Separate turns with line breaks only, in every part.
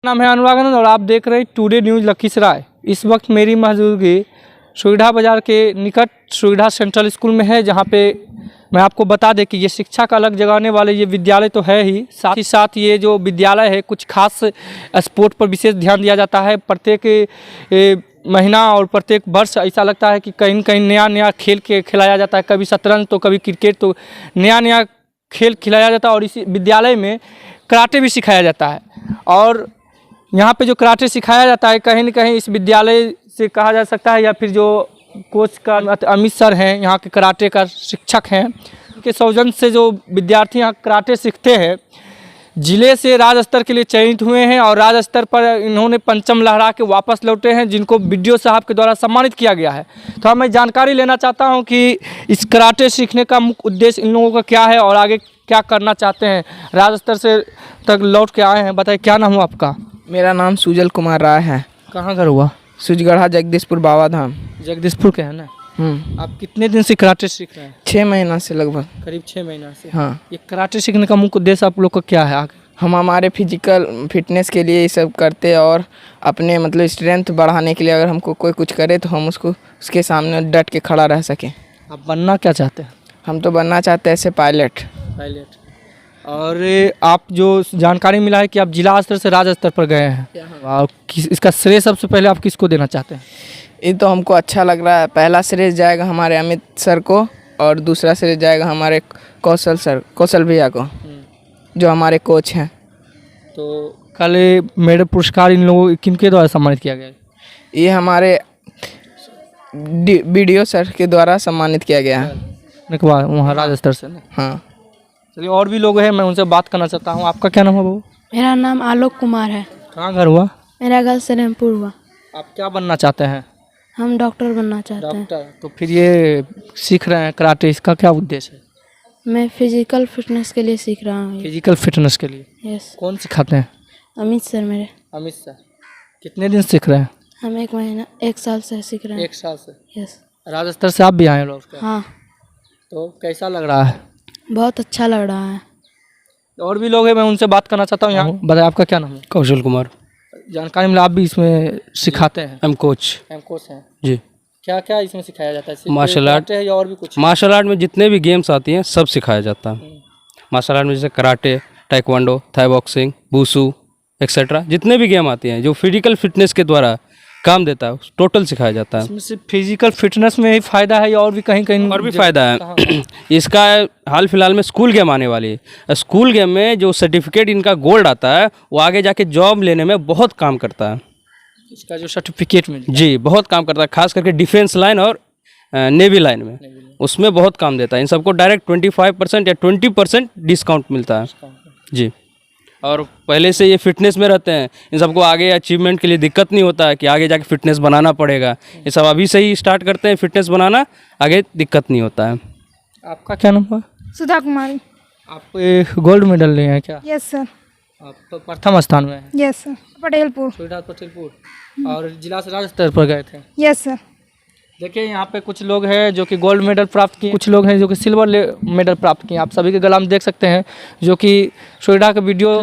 नाम है अनुराग आनंद और आप देख रहे हैं टुडे न्यूज़ लखीसराय। इस वक्त मेरी मौजूदगी सुविधा बाज़ार के निकट सुविधा सेंट्रल स्कूल में है, जहां पे मैं आपको बता दें कि ये शिक्षा का अलग जगाने वाले ये विद्यालय तो है ही साथ ये जो विद्यालय है कुछ खास स्पोर्ट पर विशेष ध्यान दिया जाता है। प्रत्येक महीना और प्रत्येक वर्ष ऐसा लगता है कि कहीं न कहीं नया नया खेल खिलाया जाता है, कभी शतरंज तो कभी क्रिकेट, तो नया नया खेल खिलाया जाता है। और इसी विद्यालय में कराटे भी सिखाया जाता है और यहाँ पे जो कराटे सिखाया जाता है कहीं न कहीं इस विद्यालय से कहा जा सकता है, या फिर जो कोच का अमित सर हैं, यहाँ के कराटे का शिक्षक हैं, उनके सौजन्य से जो विद्यार्थी यहाँ कराटे सीखते हैं जिले से राज्य स्तर के लिए चयनित हुए हैं और राज्य स्तर पर इन्होंने परचम लहरा के वापस लौटे हैं, जिनको बीडीओ साहब के द्वारा सम्मानित किया गया है। तो मैं जानकारी लेना चाहता हूं कि इस कराटे सीखने का मुख्य उद्देश्य इन लोगों का क्या है और आगे क्या करना चाहते हैं। राज्य स्तर से तक लौट के आए हैं, बताइए क्या नाम हुआ आपका?
मेरा नाम सुजल कुमार राय है।
कहाँ घर हुआ?
सुजगढ़ा जगदीशपुर बाबा धाम।
जगदीशपुर के है ना? आप कितने दिन से कराटे सीख रहे हैं?
6 महीना से लगभग।
करीब 6 महीना से।
हाँ।
ये कराटे सीखने का मुख्य उद्देश्य आप लोग का क्या है आगे?
हम हमारे फिजिकल फिटनेस के लिए ये सब करते हैं और अपने मतलब स्ट्रेंथ बढ़ाने के लिए अगर हमको कोई कुछ करे तो हम उसके सामने डट के खड़ा रह सकें। आप
बनना क्या चाहते हैं?
हम तो बनना चाहते हैं ऐसे पायलट।
और आप जो जानकारी मिला है कि आप जिला स्तर से राज्य स्तर पर गए हैं, और इसका श्रेय सबसे पहले आप किसको देना चाहते हैं?
ये तो हमको अच्छा लग रहा है। पहला श्रेय जाएगा हमारे अमित सर को और दूसरा श्रेय जाएगा हमारे कौशल भैया को, जो हमारे कोच हैं।
तो कल मेडल पुरस्कार इन लोगों किनके द्वारा सम्मानित किया गया?
ये हमारे बीडीओ सर के द्वारा सम्मानित किया गया है
वहाँ राज्य स्तर से।
हाँ।
चलिए, और भी लोग हैं, मैं उनसे बात करना चाहता हूँ। आपका क्या नाम है बाबू?
मेरा नाम आलोक कुमार है।
कहाँ घर हुआ?
मेरा घर सलेमपुर हुआ।
आप क्या बनना चाहते हैं?
हम डॉक्टर बनना चाहते हैं।
डॉक्टर? तो फिर ये सीख रहे हैं कराटे, इसका क्या उद्देश्य है?
मैं फिजिकल फिटनेस के लिए सीख रहा हूँ।
फिजिकल फिटनेस के लिए?
यस।
कौन सिखाते हैं?
अमित सर मेरे।
अमित सर। कितने दिन सीख रहे हैं?
हम 1 साल से सीख रहे हैं।
1 साल से?
यस।
राज्य स्तर से आप भी आए लोग?
हाँ।
तो कैसा लग रहा है?
बहुत अच्छा लग रहा है।
और भी लोग हैं, मैं उनसे बात करना चाहता हूँ। यहाँ बताइए, आपका क्या नाम है?
कौशल कुमार।
जानकारी मिला आप भी इसमें सिखाते हैं?
हम कोच
हैं
जी।
क्या क्या इसमें सिखाया जाता है?
मार्शल आर्ट
है या और भी कुछ?
मार्शल आर्ट में जितने भी गेम्स आती हैं सब सिखाया जाता है। मार्शल आर्ट में जैसे karate, taekwondo, Thai boxing, wushu etcetera, जितने भी गेम आती हैं जो फिजिकल फिटनेस के द्वारा काम देता है टोटल सिखाया जाता है।
इसमें सिर्फ फिजिकल फिटनेस में ही फ़ायदा है या और भी कहीं
और भी फ़ायदा है? इसका हाल फिलहाल में स्कूल गेम आने वाली है। स्कूल गेम में जो सर्टिफिकेट इनका गोल्ड आता है वो आगे जाके जॉब लेने में बहुत काम करता है।
इसका जो सर्टिफिकेट में
जी बहुत काम करता है, खास करके डिफेंस लाइन और नेवी लाइन में, उसमें बहुत काम देता है। इन सबको डायरेक्ट 25% या 20% डिस्काउंट मिलता है जी। और पहले से ये फिटनेस में रहते हैं, इन सबको आगे अचीवमेंट के लिए दिक्कत नहीं होता है कि आगे जाके फिटनेस बनाना पड़ेगा। ये सब अभी से ही स्टार्ट करते हैं फिटनेस बनाना, आगे दिक्कत नहीं होता है।
आपका क्या नाम है?
सुधा कुमारी।
आप गोल्ड मेडल लिए हैं क्या?
Yes sir.
आप तो प्रथम स्थान में हैं?
Yes sir. पटेलपुर।
और जिला से राज्य स्तर पर गए थे?
Yes sir.
देखिए, यहाँ पे कुछ लोग हैं जो कि गोल्ड मेडल प्राप्त किए, कुछ लोग हैं जो कि सिल्वर मेडल प्राप्त किए। आप सभी के गला में देख सकते हैं, जो कि सुविधा के बीडीओ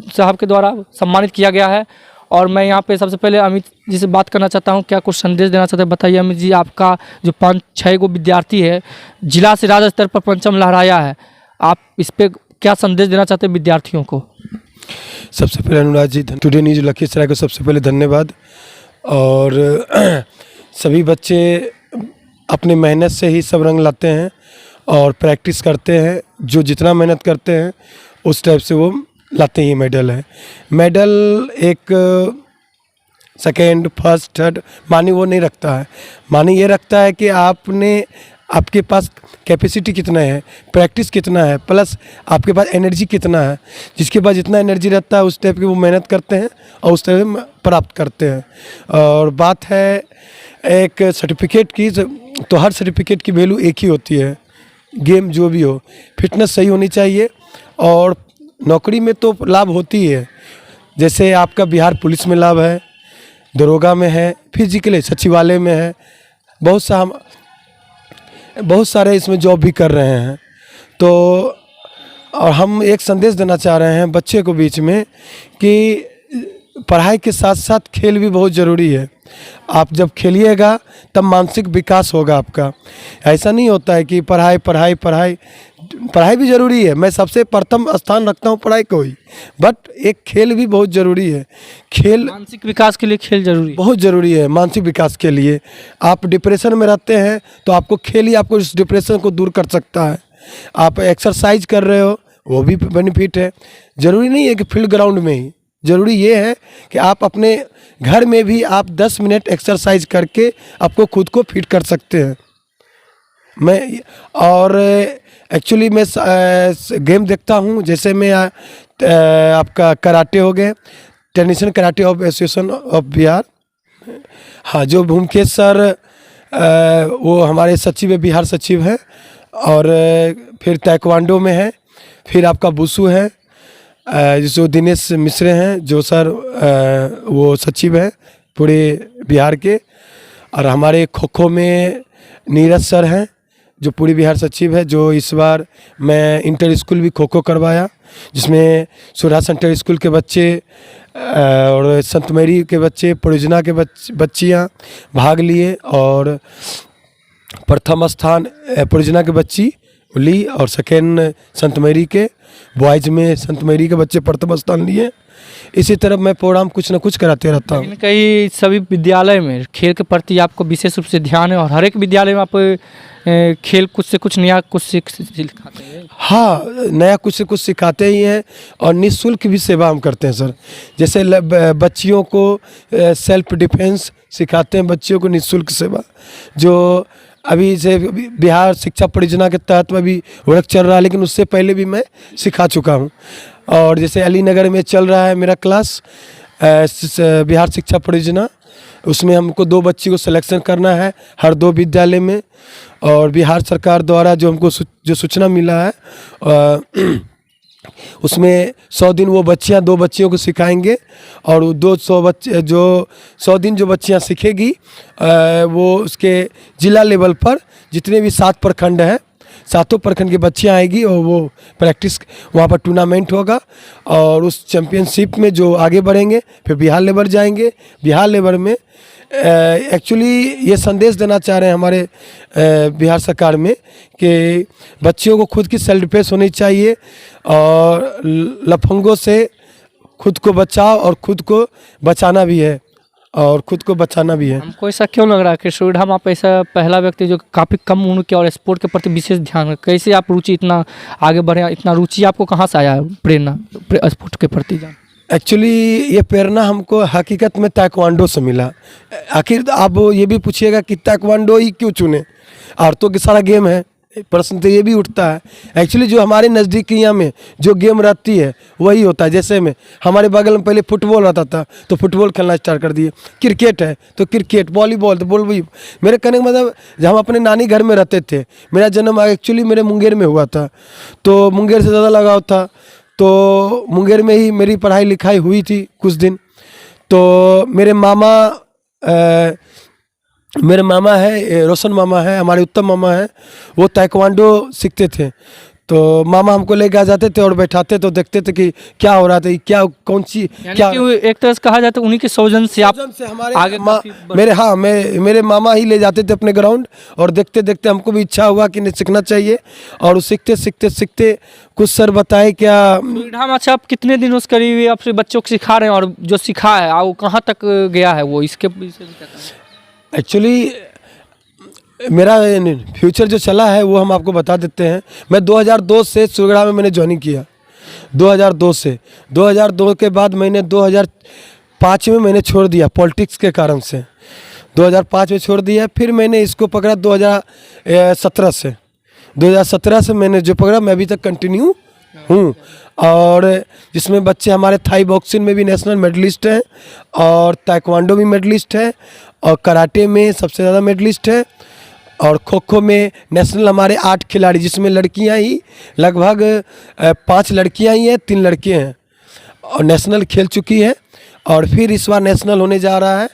साहब के द्वारा सम्मानित किया गया है। और मैं यहाँ पे सबसे पहले अमित जी से बात करना चाहता हूँ, क्या कुछ संदेश देना चाहते हैं? बताइए अमित जी, आपका जो 5-6 गो विद्यार्थी है जिला से राज्य स्तर पर परचम लहराया है, आप इस पर क्या संदेश देना चाहते हैं विद्यार्थियों को?
सबसे पहले अनुराग जी, टुडे न्यूज़ लखीसराय को सबसे पहले धन्यवाद। और सभी बच्चे अपने मेहनत से ही सब रंग लाते हैं और प्रैक्टिस करते हैं। जो जितना मेहनत करते हैं उस टाइप से वो लाते ही मेडल है। मेडल एक सेकेंड, फर्स्ट, थर्ड मानी वो नहीं रखता है। मानी ये रखता है कि आपके पास कैपेसिटी कितना है, प्रैक्टिस कितना है, प्लस आपके पास एनर्जी कितना है। जिसके पास जितना एनर्जी रहता है उस टाइप की वो मेहनत करते हैं और उस तरह प्राप्त करते हैं। और बात है एक सर्टिफिकेट की, तो हर सर्टिफिकेट की वैल्यू एक ही होती है। गेम जो भी हो, फिटनेस सही होनी चाहिए। और नौकरी में तो लाभ होती है, जैसे आपका बिहार पुलिस में लाभ है, दरोगा में है, फिजिकली सचिवालय में है, बहुत सारे इसमें जॉब भी कर रहे हैं। तो और हम एक संदेश देना चाह रहे हैं बच्चे को बीच में कि पढ़ाई के साथ साथ खेल भी बहुत ज़रूरी है। आप जब खेलिएगा तब मानसिक विकास होगा आपका। ऐसा नहीं होता है कि पढ़ाई पढ़ाई पढ़ाई, पढ़ाई भी ज़रूरी है, मैं सबसे प्रथम स्थान रखता हूँ पढ़ाई को ही, बट एक खेल भी बहुत ज़रूरी है। खेल
मानसिक विकास के लिए खेल जरूरी है।
बहुत ज़रूरी है मानसिक विकास के लिए। आप डिप्रेशन में रहते हैं तो आपको खेल ही आपको इस डिप्रेशन को दूर कर सकता है। आप एक्सरसाइज कर रहे हो वो भी बेनिफिट है। ज़रूरी नहीं है कि फील्ड ग्राउंड में ही, ज़रूरी ये है कि आप अपने घर में भी आप 10 मिनट एक्सरसाइज करके आपको खुद को फिट कर सकते हैं। मैं और एक्चुअली मैं गेम देखता हूँ, जैसे मैं आपका कराटे हो गए, technician karate of association of Bihar, हाँ, जो भूमकेश सर वो हमारे सचिव है, बिहार सचिव है। और फिर ताइक्वांडो में है, फिर आपका वुशु है, जो दिनेश मिश्रे हैं, जो सर वो सचिव हैं पूरे बिहार के। और हमारे खो खो में नीरज सर हैं जो पूरे बिहार सचिव है, जो इस बार मैं इंटर स्कूल भी खो खो करवाया, जिसमें सुरहा सेंटर स्कूल के बच्चे और संत मेरी के बच्चे, परियोजना के बच्चियाँ भाग लिए और प्रथम स्थान परियोजना के बच्ची ली और सेकेंड संत मेरी के, बॉयज में संत मेरी के बच्चे प्रथम स्थान लिए। इसी तरह मैं प्रोग्राम कुछ न कुछ कराते रहता हूँ।
लेकिन कई सभी विद्यालय में खेल के प्रति आपको विशेष रूप से ध्यान है और हर एक विद्यालय में आप खेल कुछ से कुछ नया कुछ सिखाते हैं।
हाँ, नया कुछ से कुछ सिखाते ही हैं और निःशुल्क भी सेवा हम करते हैं सर। जैसे बच्चियों को सेल्फ डिफेंस सिखाते हैं, बच्चियों को निःशुल्क सेवा, जो अभी से बिहार शिक्षा परियोजना के तहत में भी वर्क चल रहा है, लेकिन उससे पहले भी मैं सिखा चुका हूँ। और जैसे अलीनगर में चल रहा है मेरा क्लास बिहार शिक्षा परियोजना, उसमें हमको 2 बच्ची को सिलेक्शन करना है हर 2 विद्यालय में। और बिहार सरकार द्वारा जो हमको जो सूचना मिला है उसमें 100 दिन वो बच्चियां 2 बच्चियों को सिखाएंगे और 200 बच्चे जो 100 दिन जो बच्चियां सीखेगी वो उसके जिला लेवल पर जितने भी 7 प्रखंड हैं, 7 प्रखंड की बच्चियां आएगी और वो प्रैक्टिस वहाँ पर टूर्नामेंट होगा और उस चैम्पियनशिप में जो आगे बढ़ेंगे फिर बिहार लेवल जाएंगे। बिहार लेवल में एक्चुअली ये संदेश देना चाह रहे हैं हमारे बिहार सरकार में कि बच्चियों को खुद की सेल्फ डिफेंस होनी चाहिए और लफंगों से खुद को बचाओ और खुद को बचाना भी है और खुद को बचाना भी है।
हमको ऐसा क्यों लग रहा है कि सुविधा में आप ऐसा पहला व्यक्ति जो काफ़ी कम उम्र के और स्पोर्ट के प्रति विशेष ध्यान है, कैसे आप रुचि इतना आगे बढ़े, इतना रुचि आपको कहाँ से आया प्रेरणा स्पोर्ट के प्रति जान?
एक्चुअली ये प्रेरणा हमको हकीकत में ताइक्वांडो से मिला। आखिर आप ये भी पूछिएगा कि ताइक्वांडो ही क्यों चुने, औरतों के सारा गेम है, प्रश्न तो ये भी उठता है। एक्चुअली जो हमारे नज़दीकियाँ में जो गेम रहती है वही होता है। जैसे में हमारे बगल में पहले फुटबॉल रहता था तो फुटबॉल खेलना स्टार्ट कर दिए, क्रिकेट है तो क्रिकेट, वॉलीबॉल तो वॉलीबॉल। मेरे कहने का मतलब जब हम अपने नानी घर में रहते थे, मेरा जन्म एक्चुअली मेरे मुंगेर में हुआ था तो मुंगेर से ज़्यादा लगाव था, तो मुंगेर में ही मेरी पढ़ाई लिखाई हुई थी कुछ दिन। तो मेरे मामा है, रोशन मामा है, हमारे उत्तम मामा है, वो ताइक्वांडो सीखते थे। तो मामा हमको लेके आ जाते थे और बैठाते तो देखते थे कि क्या हो रहा था, क्या कौन सी क्या
एक तरह से कहा जाता है उन्हीं के सौजन से आप
से हमारे
आगे
मेरे मामा ही ले जाते थे अपने ग्राउंड और देखते देखते हमको भी इच्छा हुआ कि नहीं सीखना चाहिए और सीखते सीखते सीखते कुछ सर बताए क्या।
सुविधा। अच्छा, आप कितने दिन उस करीब आपसे बच्चों को सिखा रहे हैं और जो सिखा है वो कहाँ तक गया है, वो इसके विषय में क्या कहना है?
एक्चुअली मेरा फ्यूचर जो चला है वो हम आपको बता देते हैं। मैं 2002 से सुरगड़ा में मैंने ज्वाइनिंग किया, 2002 से 2002 के बाद मैंने 2005 में मैंने छोड़ दिया पॉलिटिक्स के कारण से, 2005 में छोड़ दिया। फिर मैंने इसको पकड़ा 2017 से मैंने जो पकड़ा मैं अभी तक कंटिन्यू हूँ। और जिसमें बच्चे हमारे थाई बॉक्सिंग में भी नेशनल मेडलिस्ट हैं और ताइक्वांडो भी मेडलिस्ट है और कराटे में सबसे ज़्यादा मेडलिस्ट है और खो खो में नेशनल हमारे 8 खिलाड़ी, जिसमें लड़कियां ही लगभग 5 लड़कियां ही हैं, 3 लड़के हैं और नेशनल खेल चुकी है और फिर इस बार नेशनल होने जा रहा है।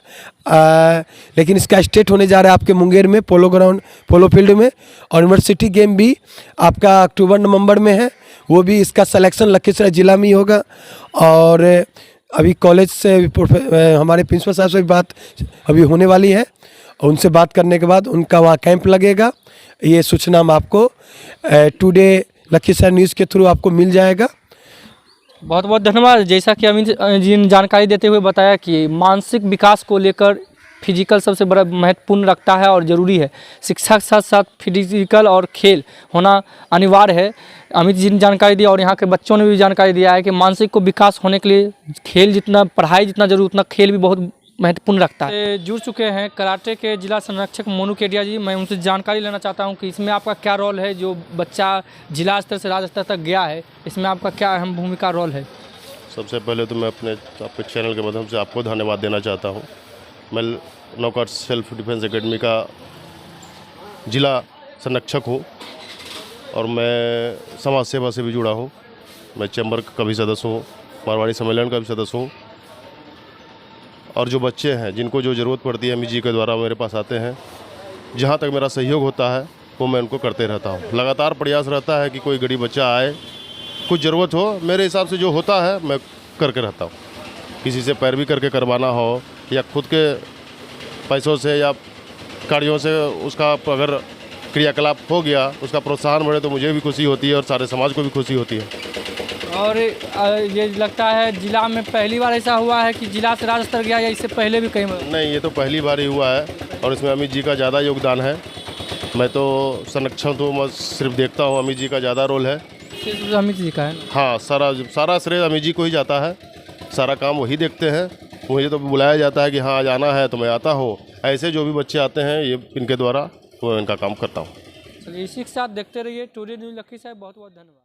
लेकिन इसका स्टेट होने जा रहा है आपके मुंगेर में पोलो फील्ड में। और यूनिवर्सिटी गेम भी आपका अक्टूबर नवंबर में है, वो भी इसका सिलेक्शन लखीसराय ज़िला में ही होगा। और अभी कॉलेज से हमारे प्रिंसिपल साहब से भी बात अभी होने वाली है और उनसे बात करने के बाद उनका वहाँ कैंप लगेगा। ये सूचना हम आपको टुडे लखीसराय न्यूज़ के थ्रू आपको मिल जाएगा।
बहुत बहुत धन्यवाद। जैसा कि अमित जी ने जानकारी देते हुए बताया कि मानसिक विकास को लेकर फिजिकल सबसे बड़ा महत्वपूर्ण रखता है और ज़रूरी है। शिक्षा के साथ साथ फिजिकल और खेल होना अनिवार्य है। अमित जी ने जानकारी दी और यहाँ के बच्चों ने भी जानकारी दिया है कि मानसिक को विकास होने के लिए खेल जितना, पढ़ाई जितना जरूरी उतना खेल भी बहुत महत्वपूर्ण रखता है। जुड़ चुके हैं कराटे के जिला संरक्षक मोनू केडिया जी। मैं उनसे जानकारी लेना चाहता हूं कि इसमें आपका क्या रोल है। जो बच्चा जिला स्तर से राज्य स्तर तक गया है, इसमें आपका क्या अहम भूमिका रोल है?
सबसे पहले तो मैं आपके चैनल के माध्यम से आपको धन्यवाद देना चाहता हूं। मैं नौकाट सेल्फ डिफेंस एकेडमी का जिला संरक्षक हूं और मैं समाज सेवा से भी जुड़ा हूं। मैं चैम्बर का भी सदस्य हूं, मारवाड़ी सम्मेलन का भी सदस्य हूं। और जो बच्चे हैं जिनको जो ज़रूरत पड़ती है अमित जी के द्वारा मेरे पास आते हैं, जहाँ तक मेरा सहयोग होता है वो मैं उनको करते रहता हूँ। लगातार प्रयास रहता है कि कोई गरीब बच्चा आए, कुछ ज़रूरत हो, मेरे हिसाब से जो होता है मैं करके रहता हूँ। किसी से पैरवी करके करवाना हो या खुद के पैसों से या कार्यों से उसका अगर क्रियाकलाप हो गया, उसका प्रोत्साहन बढ़े तो मुझे भी खुशी होती है और सारे समाज को भी खुशी होती है।
और ये लगता है जिला में पहली बार ऐसा हुआ है कि जिला से राज्य स्तर गया, या इससे पहले भी कई बार?
नहीं, ये तो पहली बार ही हुआ है और इसमें अमित जी का ज़्यादा योगदान है। मैं तो संरक्षण तो मैं सिर्फ देखता हूँ, अमित जी का ज़्यादा रोल है।
सिर्फ अमित जी का है?
हाँ, सारा श्रेय अमित जी को ही जाता है। सारा काम वही देखते हैं। मुझे तो बुलाया जाता है कि हाँ आज आना है तो मैं आता हूँ। ऐसे जो भी बच्चे आते हैं ये इनके द्वारा तो मैं इनका काम करता हूँ।
चलिए, इसी के साथ देखते रहिए टुडे न्यूज़ लखीसराय। बहुत बहुत धन्यवाद।